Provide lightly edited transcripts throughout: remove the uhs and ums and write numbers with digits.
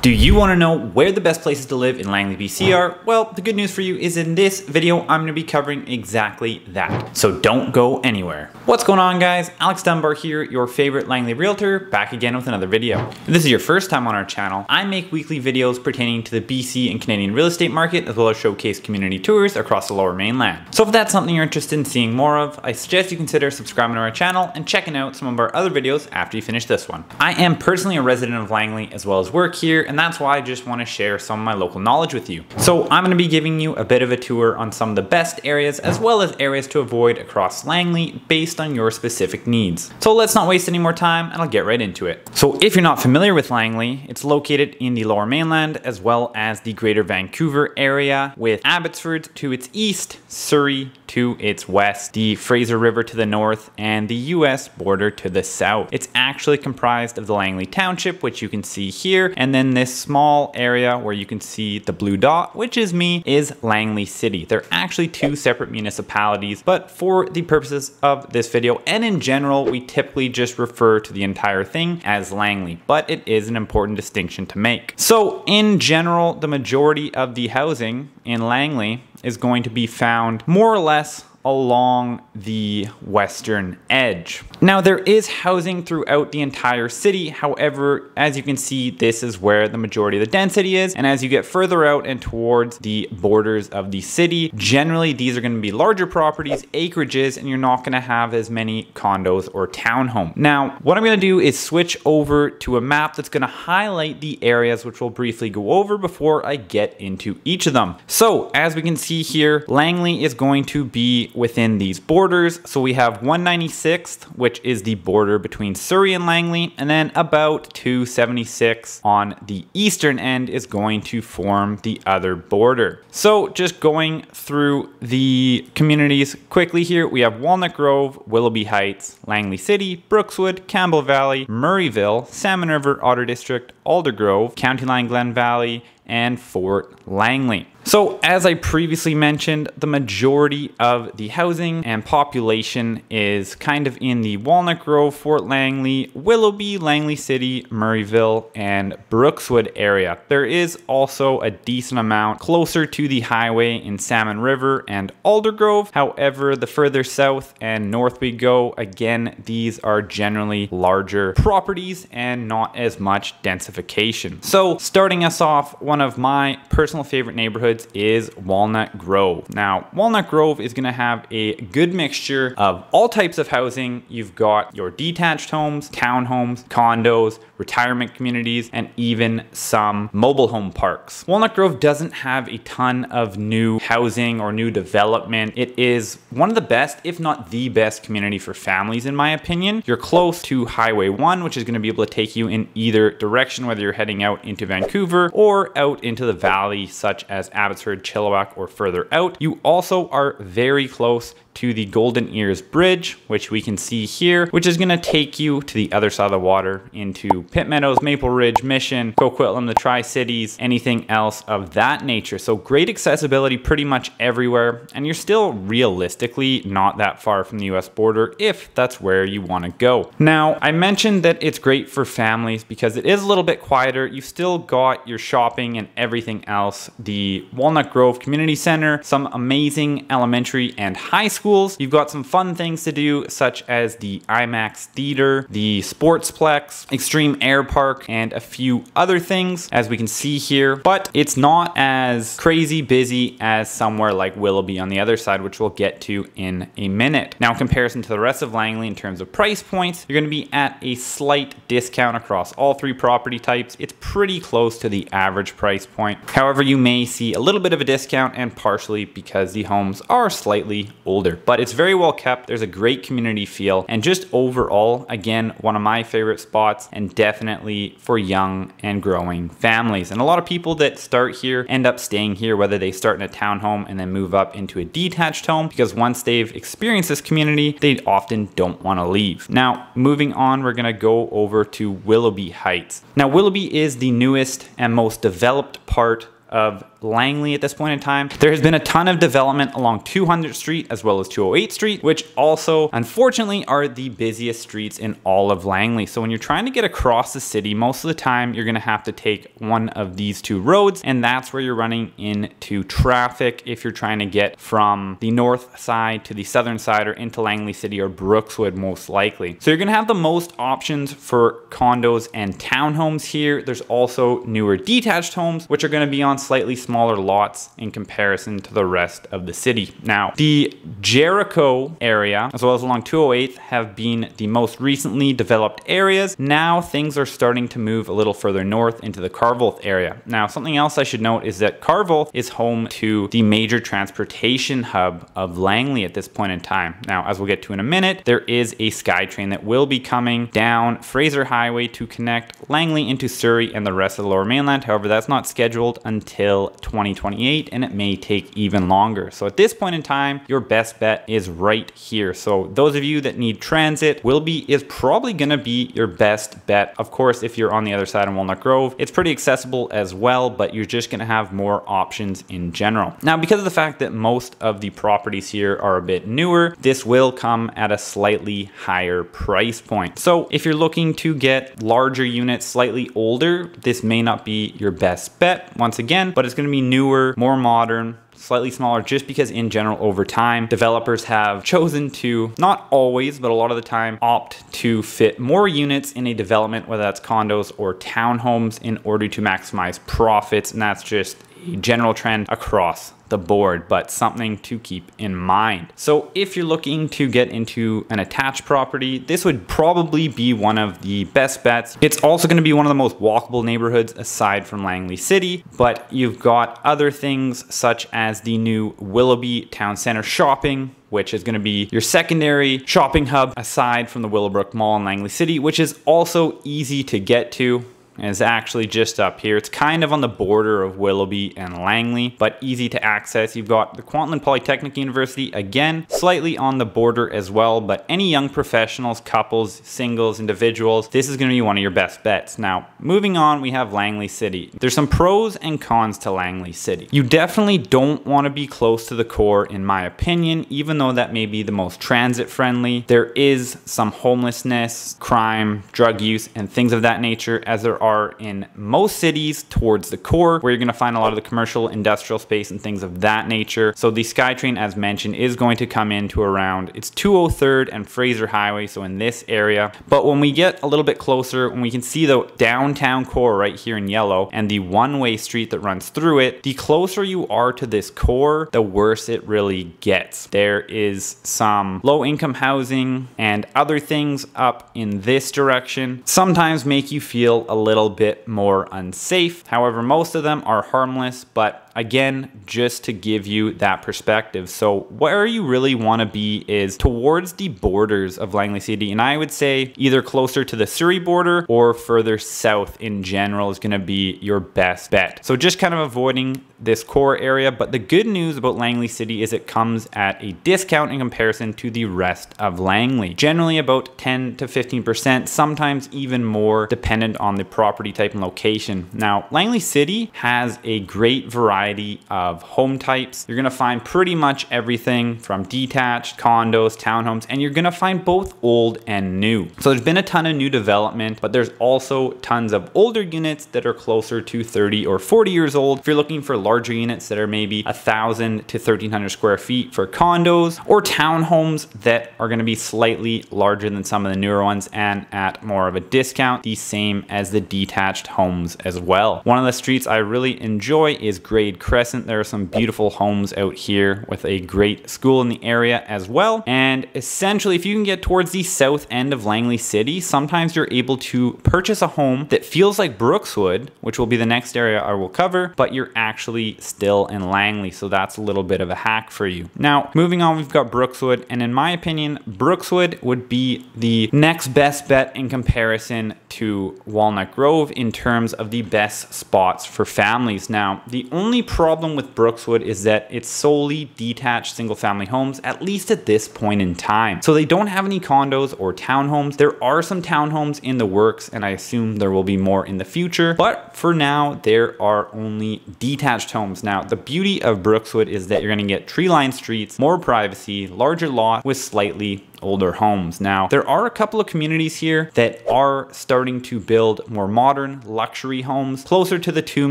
Do you want to know where the best places to live in Langley BC are? Well, the good news for you is in this video, I'm going to be covering exactly that. So don't go anywhere. What's going on, guys? Alex Dunbar here, your favorite Langley realtor, back again with another video. If this is your first time on our channel, I make weekly videos pertaining to the BC and Canadian real estate market, as well as showcase community tours across the lower mainland. So if that's something you're interested in seeing more of, I suggest you consider subscribing to our channel and checking out some of our other videos after you finish this one. I am personally a resident of Langley as well as work here, and that's why I just want to share some of my local knowledge with you. So I'm going to be giving you a bit of a tour on some of the best areas as well as areas to avoid across Langley based on your specific needs. So let's not waste any more time and I'll get right into it. So if you're not familiar with Langley, it's located in the lower mainland as well as the greater Vancouver area, with Abbotsford to its east, Surrey to its west, the Fraser River to the north, and the US border to the south. It's actually comprised of the Langley Township, which you can see here, and then this small area where you can see the blue dot, which is me, is Langley City. They're actually two separate municipalities, but for the purposes of this video and in general, we typically just refer to the entire thing as Langley, but it is an important distinction to make. So in general, the majority of the housing in Langley is going to be found more or less along the western edge. Now, there is housing throughout the entire city. However, as you can see, this is where the majority of the density is. And as you get further out and towards the borders of the city, generally these are going to be larger properties, acreages, and you're not going to have as many condos or townhomes. Now, what I'm going to do is switch over to a map that's going to highlight the areas which we'll briefly go over before I get into each of them. So as we can see here, Langley is going to be within these borders. So we have 196th, which is the border between Surrey and Langley, and then about 276 on the eastern end is going to form the other border. So just going through the communities quickly here, we have Walnut Grove, Willoughby Heights, Langley City, Brookswood, Campbell Valley, Murrayville, Salmon River, Otter District, Aldergrove, County Line Glen Valley, and Fort Langley. So as I previously mentioned, the majority of the housing and population is kind of in the Walnut Grove, Fort Langley, Willoughby, Langley City, Murrayville, and Brookswood area. There is also a decent amount closer to the highway in Salmon River and Aldergrove. However, the further south and north we go, again, these are generally larger properties and not as much densification. So starting us off, one of my personal favorite neighborhoods is Walnut Grove. Now, Walnut Grove is going to have a good mixture of all types of housing. You've got your detached homes, townhomes, condos, retirement communities, and even some mobile home parks. Walnut Grove doesn't have a ton of new housing or new development. It is one of the best, if not the best, community for families, in my opinion. You're close to Highway 1, which is going to be able to take you in either direction, whether you're heading out into Vancouver or out into the valley, such as Abbotsford, Chilliwack, or further out. You also are very close to the Golden Ears Bridge, which we can see here, which is going to take you to the other side of the water into Pitt Meadows, Maple Ridge, Mission, Coquitlam, the Tri-Cities, anything else of that nature. So great accessibility pretty much everywhere, and you're still realistically not that far from the US border if that's where you want to go. Now, I mentioned that it's great for families because it is a little bit quieter. You've still got your shopping and everything else. The Walnut Grove Community Center, some amazing elementary and high schools. You've got some fun things to do, such as the IMAX Theater, the Sportsplex, Extreme Air Park, and a few other things, as we can see here. But it's not as crazy busy as somewhere like Willoughby on the other side, which we'll get to in a minute. Now, in comparison to the rest of Langley in terms of price points, you're going to be at a slight discount across all three property types. It's pretty close to the average price point. However, you may see a little bit of a discount, and partially because the homes are slightly older. But it's very well kept. There's a great community feel, and just overall, again, one of my favorite spots, and definitely for young and growing families. And a lot of people that start here end up staying here, whether they start in a townhome and then move up into a detached home, because once they've experienced this community, they often don't want to leave. Now, moving on, we're going to go over to Willoughby Heights. Now, Willoughby is the newest and most developed part of Langley at this point in time. There has been a ton of development along 200th Street as well as 208th Street, which also unfortunately are the busiest streets in all of Langley. So when you're trying to get across the city, most of the time you're gonna have to take one of these two roads, and that's where you're running into traffic if you're trying to get from the north side to the southern side or into Langley City or Brookswood most likely. So you're gonna have the most options for condos and townhomes here. There's also newer detached homes, which are gonna be on slightly smaller lots in comparison to the rest of the city. Now, the Jericho area, as well as along 208th, have been the most recently developed areas. Now things are starting to move a little further north into the Carville area. Now, something else I should note is that Carville is home to the major transportation hub of Langley at this point in time. Now, as we'll get to in a minute, there is a SkyTrain that will be coming down Fraser Highway to connect Langley into Surrey and the rest of the Lower Mainland. However, that's not scheduled until 2028, and it may take even longer. So at this point in time, your best bet is right here. So those of you that need transit, Willoughby is probably gonna be your best bet. Of course, if you're on the other side in Walnut Grove, it's pretty accessible as well, but you're just gonna have more options in general. Now, because of the fact that most of the properties here are a bit newer, this will come at a slightly higher price point. So if you're looking to get larger units, slightly older, this may not be your best bet once again, but it's gonna be newer, more modern, slightly smaller, just because in general over time developers have chosen to, not always but a lot of the time, opt to fit more units in a development, whether that's condos or townhomes, in order to maximize profits. And that's just a general trend across the board, but something to keep in mind. So if you're looking to get into an attached property, this would probably be one of the best bets. It's also going to be one of the most walkable neighborhoods aside from Langley City, but you've got other things such as the new Willoughby Town Center shopping, which is going to be your secondary shopping hub aside from the Willowbrook Mall in Langley City, which is also easy to get to. Is actually just up here. It's kind of on the border of Willoughby and Langley, but easy to access. You've got the Kwantlen Polytechnic University, again, slightly on the border as well, but any young professionals, couples, singles, individuals, this is gonna be one of your best bets. Now, moving on, we have Langley City. There's some pros and cons to Langley City. You definitely don't wanna be close to the core, in my opinion, even though that may be the most transit friendly. There is some homelessness, crime, drug use, and things of that nature, as there are in most cities towards the core, where you're going to find a lot of the commercial, industrial space and things of that nature. So the SkyTrain, as mentioned, is going to come into around, it's 203rd and Fraser Highway, so in this area. But when we get a little bit closer, when we can see the downtown core right here in yellow and the one-way street that runs through it, the closer you are to this core, the worse it really gets. There is some low-income housing and other things up in this direction, sometimes make you feel a little bit more unsafe. However, most of them are harmless, but again, just to give you that perspective. So where you really want to be is towards the borders of Langley City, and I would say either closer to the Surrey border or further south in general is going to be your best bet. So just kind of avoiding this core area, but the good news about Langley City is it comes at a discount in comparison to the rest of Langley. Generally about 10 to 15%, sometimes even more, dependent on the property type and location. Now, Langley City has a great variety of home types. You're gonna find pretty much everything from detached, condos, townhomes, and you're gonna find both old and new. So there's been a ton of new development, but there's also tons of older units that are closer to 30 or 40 years old. If you're looking for larger units that are maybe 1,000 to 1,300 square feet for condos, or townhomes that are gonna be slightly larger than some of the newer ones and at more of a discount, the same as the detached homes as well. One of the streets I really enjoy is Grade Crescent. There are some beautiful homes out here with a great school in the area as well. And essentially, if you can get towards the south end of Langley City, sometimes you're able to purchase a home that feels like Brookswood, which will be the next area I will cover, but you're actually still in Langley. So that's a little bit of a hack for you. Now, moving on, we've got Brookswood. And in my opinion, Brookswood would be the next best bet in comparison to Walnut Grove in terms of the best spots for families. Now, the only problem with Brookswood is that it's solely detached single family homes, at least at this point in time. So they don't have any condos or townhomes. There are some townhomes in the works, and I assume there will be more in the future, but for now there are only detached homes. Now the beauty of Brookswood is that you're going to get tree-lined streets, more privacy, larger lot with slightly older homes. Now there are a couple of communities here that are starting to build more modern luxury homes closer to the $2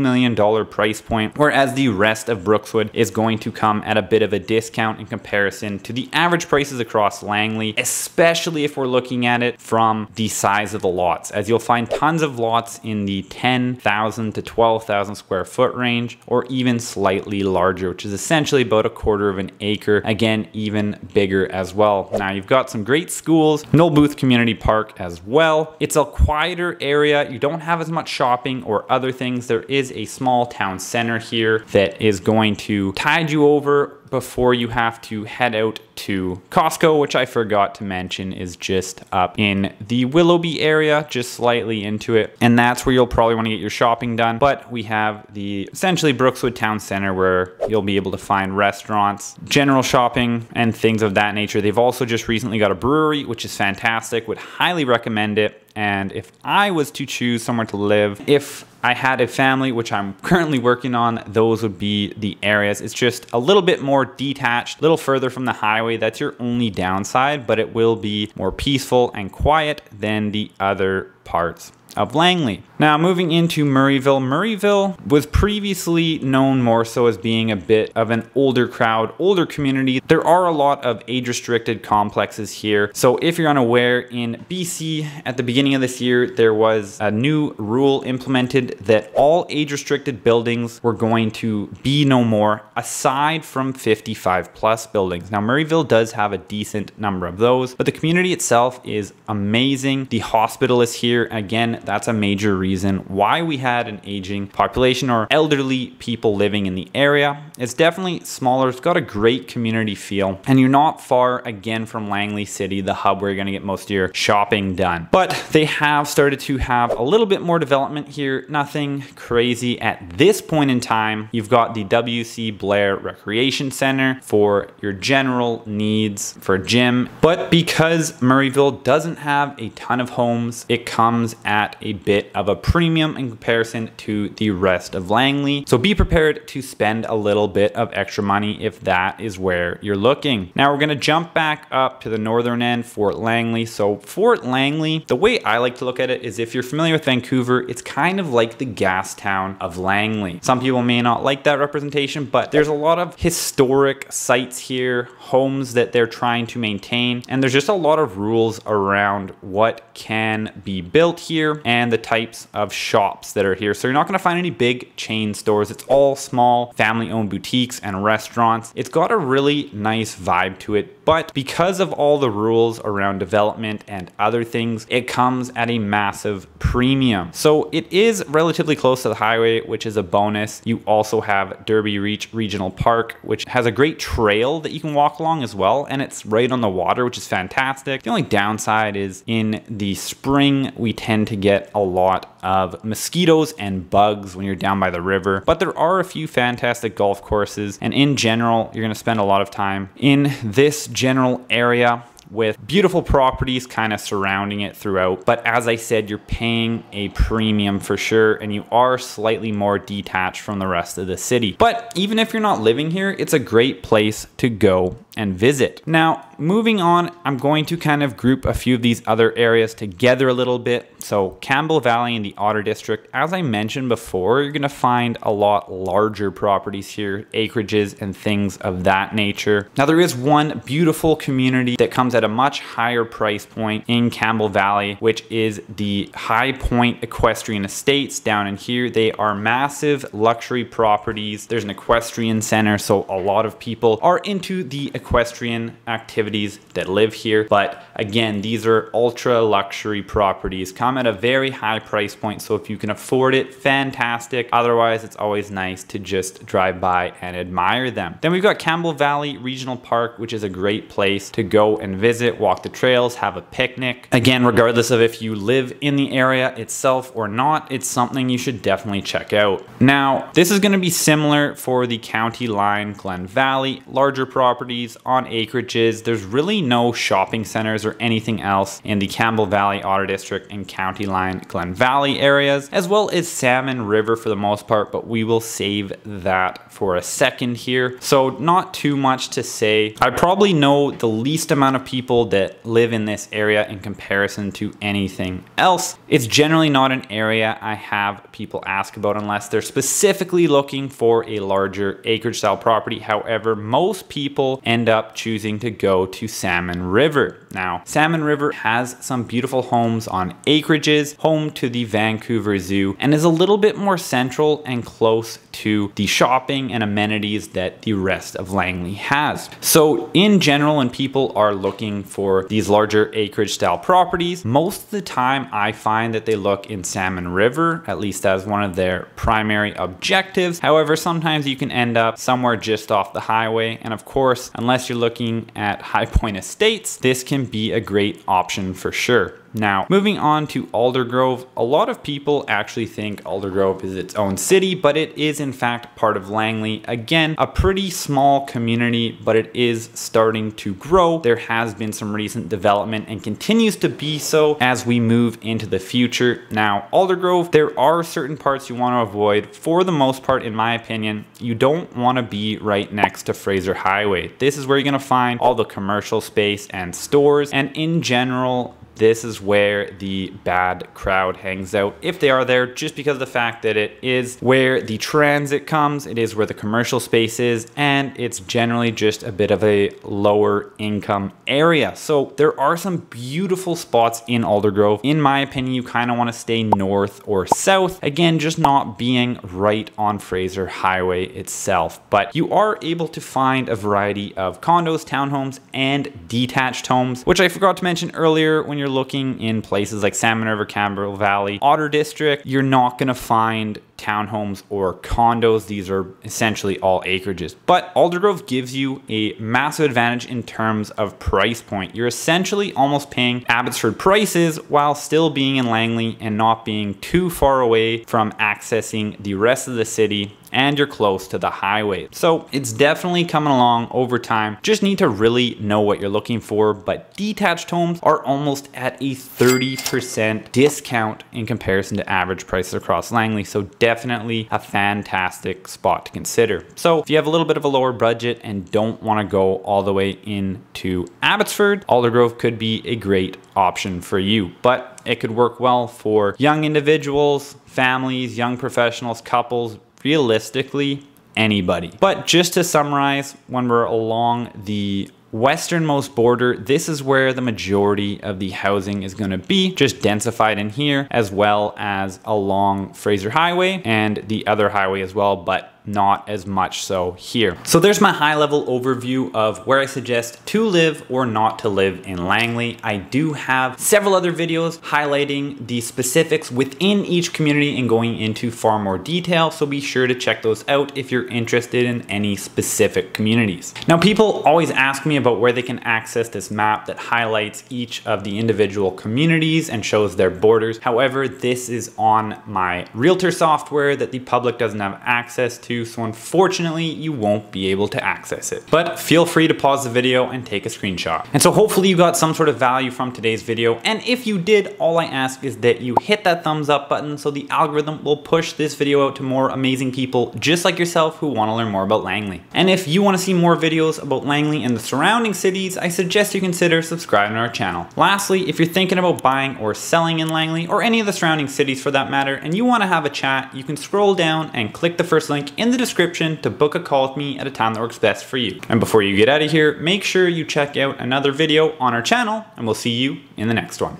million price point, whereas the rest of Brookswood is going to come at a bit of a discount in comparison to the average prices across Langley, especially if we're looking at it from the size of the lots, as you'll find tons of lots in the 10,000 to 12,000 square foot range, or even slightly larger, which is essentially about a quarter of an acre, again even bigger as well. Now you've got some great schools, Noel Booth Community Park as well. It's a quieter area. You don't have as much shopping or other things. There is a small town center here that is going to tide you over before you have to head out to Costco, which I forgot to mention is just up in the Willoughby area, just slightly into it. And that's where you'll probably want to get your shopping done. But we have the essentially Brookswood Town Center where you'll be able to find restaurants, general shopping, and things of that nature. They've also just recently got a brewery, which is fantastic. Would highly recommend it. And if I was to choose somewhere to live, if I had a family, which I'm currently working on, those would be the areas. It's just a little bit more detached, a little further from the highway. That's your only downside, but it will be more peaceful and quiet than the other parts of Langley. Now moving into Murrayville. Murrayville was previously known more so as being a bit of an older crowd, older community. There are a lot of age-restricted complexes here. So if you're unaware, in BC at the beginning of this year, there was a new rule implemented that all age-restricted buildings were going to be no more, aside from 55 plus buildings. Now Murrayville does have a decent number of those, but the community itself is amazing. The hospital is here. Again, that's a major reason why we had an aging population or elderly people living in the area. It's definitely smaller. It's got a great community feel, and you're not far again from Langley City, the hub where you're going to get most of your shopping done. But they have started to have a little bit more development here. Nothing crazy at this point in time. You've got the W.C. Blair Recreation Center for your general needs for a gym. But because Murrayville doesn't have a ton of homes, it comes at a bit of a premium in comparison to the rest of Langley. So be prepared to spend a little bit of extra money if that is where you're looking. Now we're going to jump back up to the northern end, Fort Langley. So Fort Langley, the way I like to look at it is, if you're familiar with Vancouver, it's kind of like the gas town of Langley. Some people may not like that representation, but there's a lot of historic sites here, homes that they're trying to maintain, and there's just a lot of rules around what can be built here and the types of shops that are here. So you're not going to find any big chain stores. It's all small family-owned boutiques and restaurants. It's got a really nice vibe to it, but because of all the rules around development and other things, it comes at a massive premium. So it is relatively close to the highway, which is a bonus. You also have Derby Reach Regional Park, which has a great trail that you can walk along as well, and it's right on the water, which is fantastic. The only downside is in the spring, we tend to get a lot of mosquitoes and bugs when you're down by the river, but there are a few fantastic golf courses, and in general, you're going to spend a lot of time in this general area with beautiful properties kind of surrounding it throughout. But as I said, you're paying a premium for sure, and you are slightly more detached from the rest of the city. But even if you're not living here, it's a great place to go and visit. Now, moving on, I'm going to kind of group a few of these other areas together a little bit. So Campbell Valley and the Otter District, as I mentioned before, you're gonna find a lot larger properties here, acreages and things of that nature. Now there is one beautiful community that comes at a much higher price point in Campbell Valley, which is the High Point Equestrian Estates down in here. They are massive luxury properties. There's an equestrian center, so a lot of people are into the equestrian activities that live here. But again, these are ultra luxury properties, come at a very high price point. So if you can afford it, fantastic. Otherwise, it's always nice to just drive by and admire them. Then we've got Campbell Valley Regional Park, which is a great place to go and visit, walk the trails, have a picnic. Again, regardless of if you live in the area itself or not, it's something you should definitely check out. Now, this is going to be similar for the county line Glen Valley, larger properties on acreages. There's really no shopping centers or anything else in the Campbell Valley, Otter District, and county line Glen Valley areas, as well as Salmon River for the most part, but we will save that for a second here. So not too much to say. I probably know the least amount of people that live in this area in comparison to anything else. It's generally not an area I have people ask about unless they're specifically looking for a larger acreage style property. However, most people end up choosing to go to Salmon River. Now, Salmon River has some beautiful homes on acreages, home to the Vancouver Zoo, and is a little bit more central and close to the shopping and amenities that the rest of Langley has. So in general, when people are looking for these larger acreage style properties, most of the time I find that they look in Salmon River, at least as one of their primary objectives. However, sometimes you can end up somewhere just off the highway. And of course, unless you're looking at High Point Estates, this can be a great option for sure. Now, moving on to Aldergrove, a lot of people actually think Aldergrove is its own city, but it is in fact part of Langley. Again, a pretty small community, but it is starting to grow. There has been some recent development and continues to be so as we move into the future. Now, Aldergrove, there are certain parts you want to avoid. For the most part, in my opinion, you don't want to be right next to Fraser Highway. This is where you're going to find all the commercial space and stores, and in general, this is where the bad crowd hangs out, if they are there, just because of the fact that it is where the transit comes, it is where the commercial space is, and it's generally just a bit of a lower income area. So there are some beautiful spots in Aldergrove. In my opinion, you kind of want to stay north or south. Again, just not being right on Fraser Highway itself. But you are able to find a variety of condos, townhomes, and detached homes, which I forgot to mention earlier. When you're looking in places like Salmon River, Campbell Valley, Otter District, you're not going to find townhomes or condos. These are essentially all acreages. But Aldergrove gives you a massive advantage in terms of price point. You're essentially almost paying Abbotsford prices while still being in Langley and not being too far away from accessing the rest of the city, and you're close to the highway. So it's definitely coming along over time. Just need to really know what you're looking for, but detached homes are almost at a 30% discount in comparison to average prices across Langley. So definitely a fantastic spot to consider. So if you have a little bit of a lower budget and don't want to go all the way into Abbotsford, Aldergrove could be a great option for you, but it could work well for young individuals, families, young professionals, couples, realistically anybody. But just to summarize, when we're along the westernmost border, this is where the majority of the housing is going to be, just densified in here, as well as along Fraser Highway and the other highway as well, but not as much so here. So there's my high level overview of where I suggest to live or not to live in Langley. I do have several other videos highlighting the specifics within each community and going into far more detail, so be sure to check those out if you're interested in any specific communities. Now, people always ask me about where they can access this map that highlights each of the individual communities and shows their borders. However, this is on my Realtor software that the public doesn't have access to, so unfortunately you won't be able to access it. But feel free to pause the video and take a screenshot. And so hopefully you got some sort of value from today's video, and if you did, all I ask is that you hit that thumbs up button so the algorithm will push this video out to more amazing people just like yourself who want to learn more about Langley. And if you want to see more videos about Langley and the surrounding cities, I suggest you consider subscribing to our channel. Lastly, if you're thinking about buying or selling in Langley, or any of the surrounding cities for that matter, and you want to have a chat, you can scroll down and click the first link in the description to book a call with me at a time that works best for you. And before you get out of here, make sure you check out another video on our channel, and we'll see you in the next one.